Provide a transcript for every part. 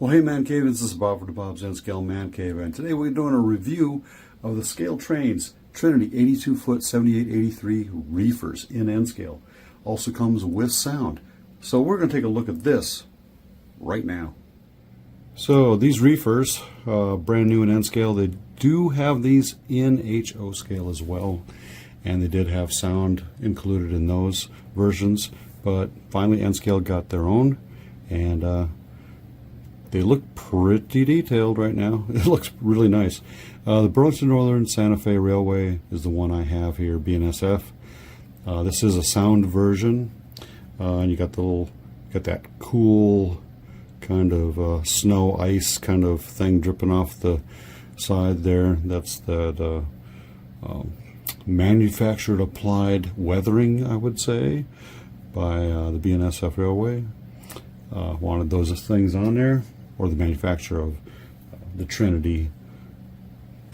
Well, hey ManCave, this is Bob from Bob's N-Scale ManCave, and today we're doing a review of the scale trains Trinity 82-foot 7883 reefers in N-Scale. Also comes with sound. So we're going to take a look at this right now. So these reefers, brand new in N-Scale, they do have these in HO scale as well, and they did have sound included in those versions, but finally N-Scale got their own, and they look pretty detailed right now. It looks really nice. The Burlington Northern Santa Fe Railway is the one I have here, BNSF. This is a sound version, and you got that cool kind of snow ice kind of thing dripping off the side there. That's that manufactured applied weathering, I would say, by the BNSF Railway. Wanted those things on there, or the manufacturer of the Trinity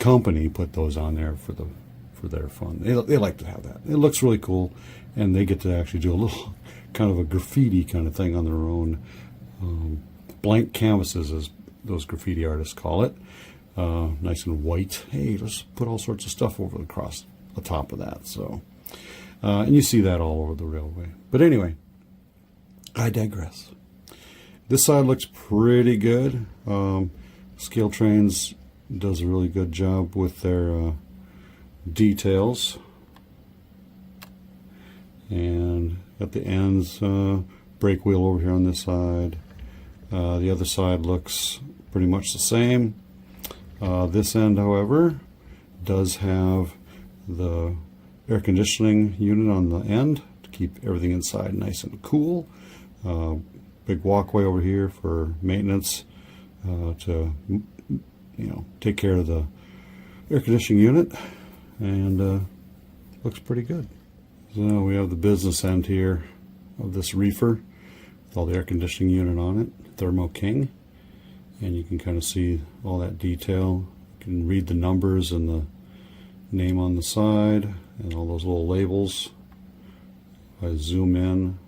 company put those on there for their fun. They like to have that. It looks really cool, and they get to actually do a little kind of a graffiti kind of thing on their own. Blank canvases, as those graffiti artists call it. Nice and white. Hey, let's put all sorts of stuff over across the top of that. So, and you see that all over the railway. But anyway, I digress. This side looks pretty good. Scale Trains does a really good job with their details. And at the ends, brake wheel over here on this side. The other side looks pretty much the same. This end, however, does have the air conditioning unit on the end to keep everything inside nice and cool. Big walkway over here for maintenance, to take care of the air conditioning unit, and looks pretty good. So we have the business end here of this reefer with all the air conditioning unit on it, Thermo King, and you can kind of see all that detail. You can read the numbers and the name on the side and all those little labels. If I zoom in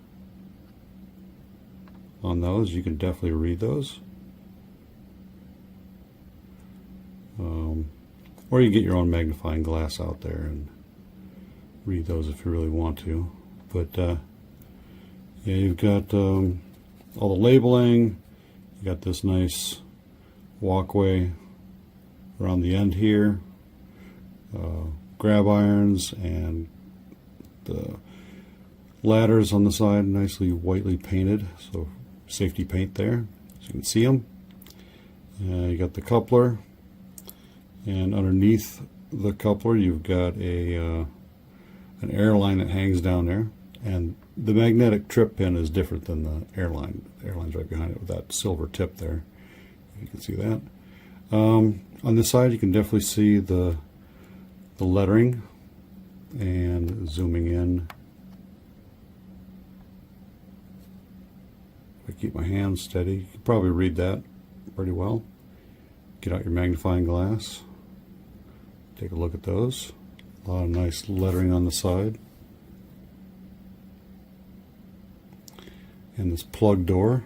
on those, you can definitely read those. Or you get your own magnifying glass out there and read those if you really want to. But yeah, you've got all the labeling. You got this nice walkway around the end here, grab irons, and the ladders on the side nicely whitely painted, so safety paint there so you can see them. You got the coupler, and underneath the coupler you've got an airline that hangs down there, and the magnetic trip pin is different than the airline. The airline's right behind it with that silver tip there. You can see that. On this side you can definitely see the lettering, and zooming in, if I keep my hands steady, you can probably read that pretty well. Get out your magnifying glass, take a look at those. A lot of nice lettering on the side. And this plug door.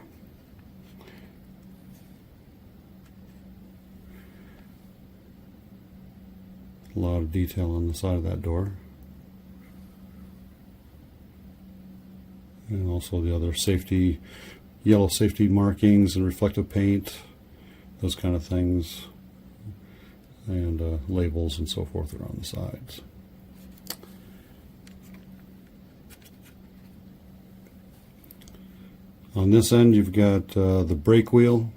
A lot of detail on the side of that door. And also the other safety, yellow safety markings and reflective paint, those kind of things, and labels and so forth are on the sides. On this end you've got the brake wheel.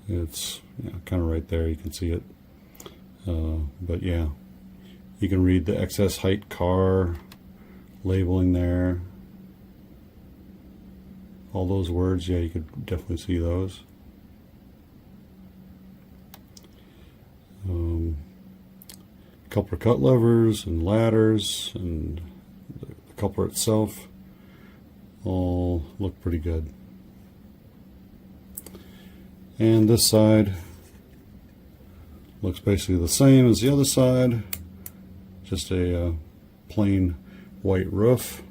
It's kind of right there, you can see it. But yeah, you can read the excess height car labeling there. All those words, yeah, you could definitely see those. Coupler cut levers and ladders, and the coupler itself all look pretty good. And this side looks basically the same as the other side, just a plain white roof,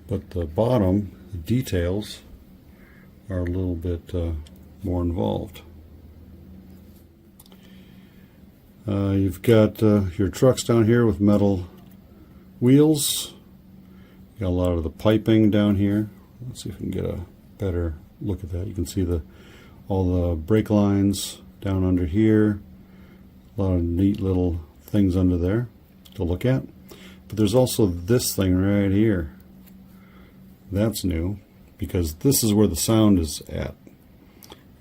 but the bottom, the details, are a little bit more involved. You've got your trucks down here with metal wheels. You got a lot of the piping down here. Let's see if we can get a better look at that. You can see all the brake lines down under here. A lot of neat little things under there to look at. But there's also this thing right here. That's new because this is where the sound is at.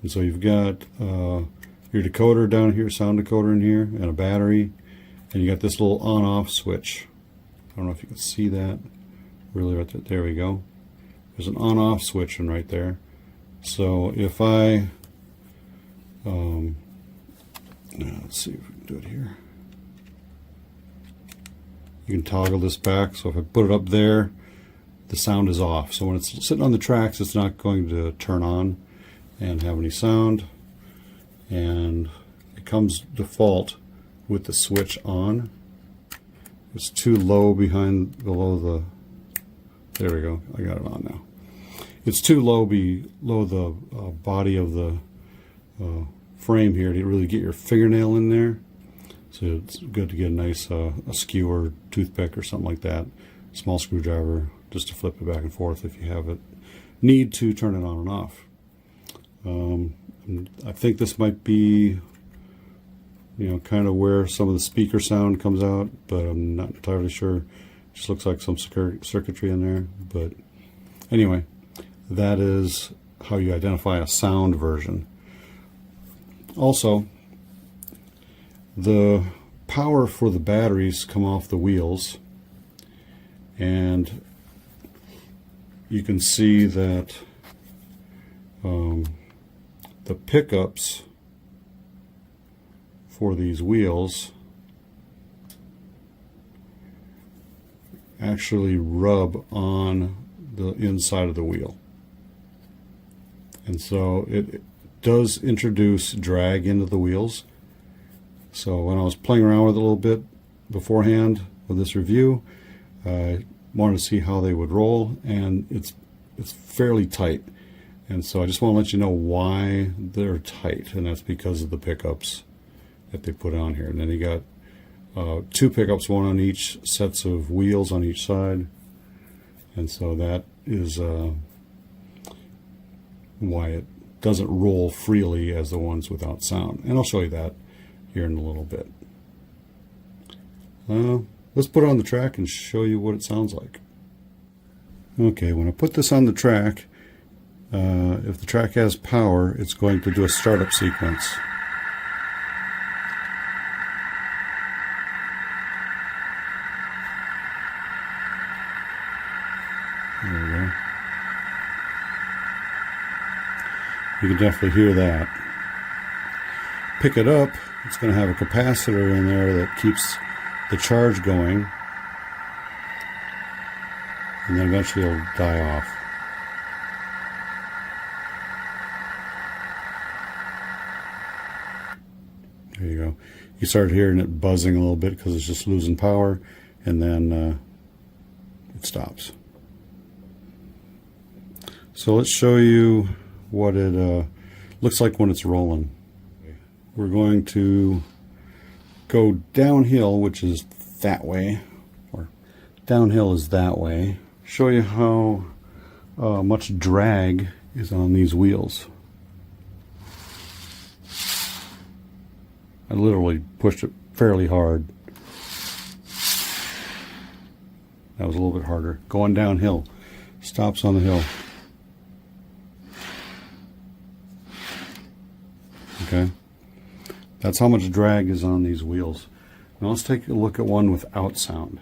And so you've got your decoder down here, sound decoder in here, and a battery, and you got this little on-off switch. I don't know if you can see that really right there. There we go. There's an on-off switch right there. So if I let's see if we can do it here. You can toggle this back, so if I put it up there, the sound is off. So when it's sitting on the tracks, it's not going to turn on and have any sound. And it comes default with the switch on. It's too low below the, there we go, I got it on now. It's too low below the body of the frame here to really get your fingernail in there. So it's good to get a nice a skewer, toothpick or something like that, small screwdriver, just to flip it back and forth if you have it. Need to turn it on and off. I think this might be, kind of where some of the speaker sound comes out, but I'm not entirely sure. It just looks like some circuitry in there. But anyway, that is how you identify a sound version. Also, the power for the batteries come off the wheels, and you can see that the pickups for these wheels actually rub on the inside of the wheel, and so it does introduce drag into the wheels. So when I was playing around with it a little bit beforehand with this review, I wanted to see how they would roll, and it's fairly tight. And so I just want to let you know why they're tight, and that's because of the pickups that they put on here. And then you got two pickups, one on each sets of wheels on each side, and so that is why it doesn't roll freely as the ones without sound. And I'll show you that here in a little bit. Let's put it on the track and show you what it sounds like. Okay, when I put this on the track, if the track has power, it's going to do a startup sequence. There we go. You can definitely hear that. Pick it up, it's going to have a capacitor in there that keeps the charge going, and then eventually it'll die off. There you go. You start hearing it buzzing a little bit because it's just losing power, and then it stops. So let's show you what it looks like when it's rolling. We're going to go downhill, which is that way, or downhill is that way. Show you how much drag is on these wheels. I literally pushed it fairly hard. That was a little bit harder. Going downhill. Stops on the hill. Okay. That's how much drag is on these wheels. Now let's take a look at one without sound.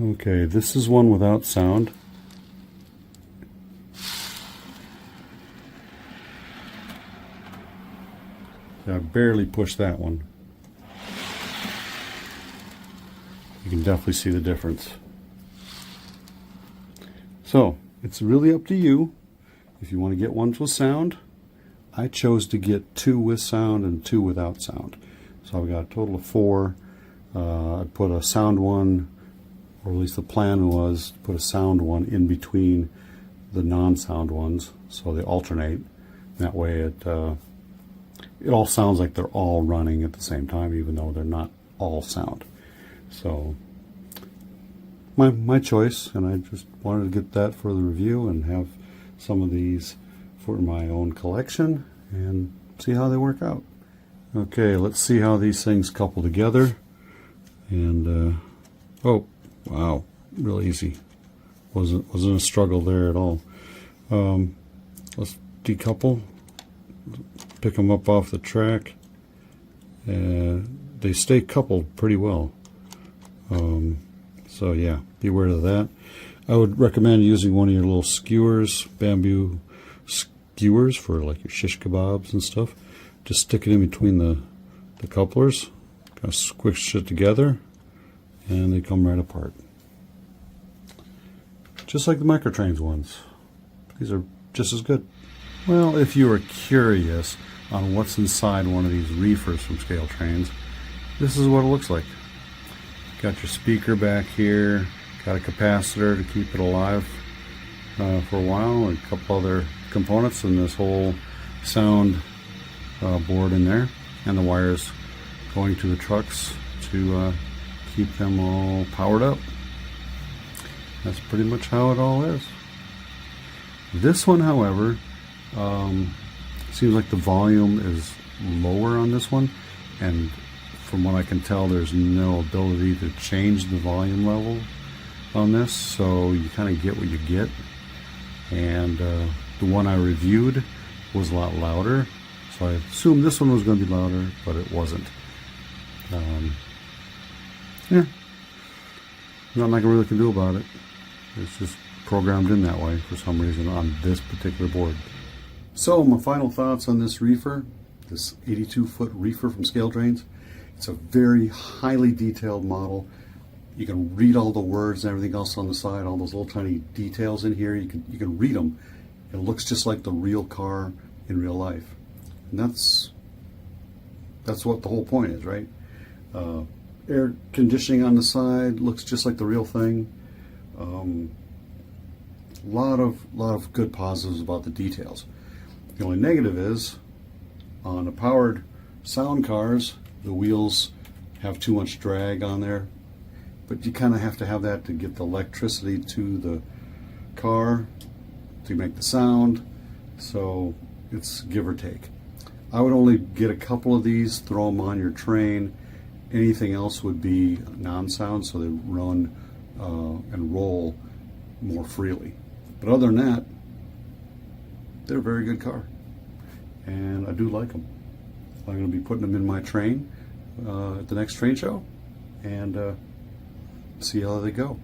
Okay, this is one without sound. I barely pushed that one. You can definitely see the difference. So, it's really up to you if you want to get ones with sound. I chose to get 2 with sound and 2 without sound. So I've got a total of 4. I put a sound one, or at least the plan was to put a sound one in between the non-sound ones, so they alternate. That way it all sounds like they're all running at the same time, even though they're not all sound. So my choice, and I just wanted to get that for the review and have some of these for my own collection and see how they work out. Okay, let's see how these things couple together. And oh wow, real easy. Wasn't a struggle there at all. Let's decouple, pick them up off the track. They stay coupled pretty well. So yeah, be aware of that. I would recommend using one of your little skewers, bamboo skewers for like your shish kebabs and stuff. Just stick it in between the couplers, kind of squish it together, and they come right apart. Just like the Microtrains ones. These are just as good. Well, if you are curious on what's inside one of these reefers from Scale Trains, this is what it looks like. Got your speaker back here, got a capacitor to keep it alive for a while, and a couple other components, and this whole sound board in there, and the wires going to the trucks to keep them all powered up. That's pretty much how it all is. This one, however, seems like the volume is lower on this one, and from what I can tell, there's no ability to change the volume level on this, so you kind of get what you get. And the one I reviewed was a lot louder, so I assumed this one was going to be louder, but it wasn't. Yeah, nothing I really can do about it. It's just programmed in that way for some reason on this particular board. So my final thoughts on this reefer, this 82-foot reefer from Scale Trains. It's a very highly detailed model. You can read all the words and everything else on the side, all those little tiny details in here. You can read them. It looks just like the real car in real life, and that's what the whole point is, right? Air conditioning on the side looks just like the real thing. Lot of good positives about the details. The only negative is on the powered sound cars, the wheels have too much drag on there, but you kind of have to have that to get the electricity to the car to make the sound, so it's give or take. I would only get a couple of these, throw them on your train. Anything else would be non-sound, so they run and roll more freely. But other than that, they're a very good car, and I do like them. I'm going to be putting them in my train at the next train show and see how they go.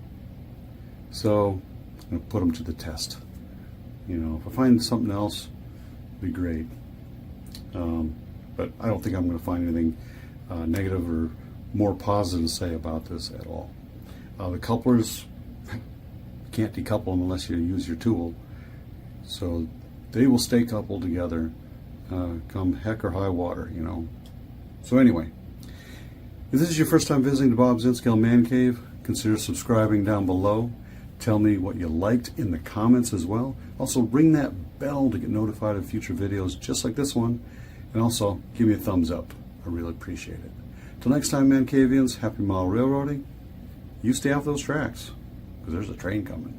So I'm going to put them to the test. You know, if I find something else, it'd be great. But I don't think I'm going to find anything negative or more positive to say about this at all. The couplers, you can't decouple them unless you use your tool, so they will stay coupled together come heck or high water, you know. So anyway, if this is your first time visiting the Bob Zinscale Man Cave, consider subscribing down below. Tell me what you liked in the comments as well. Also ring that bell to get notified of future videos just like this one, and also give me a thumbs up. I really appreciate it. Till next time, Man Cavians, happy mile railroading. You stay off those tracks, because there's a train coming.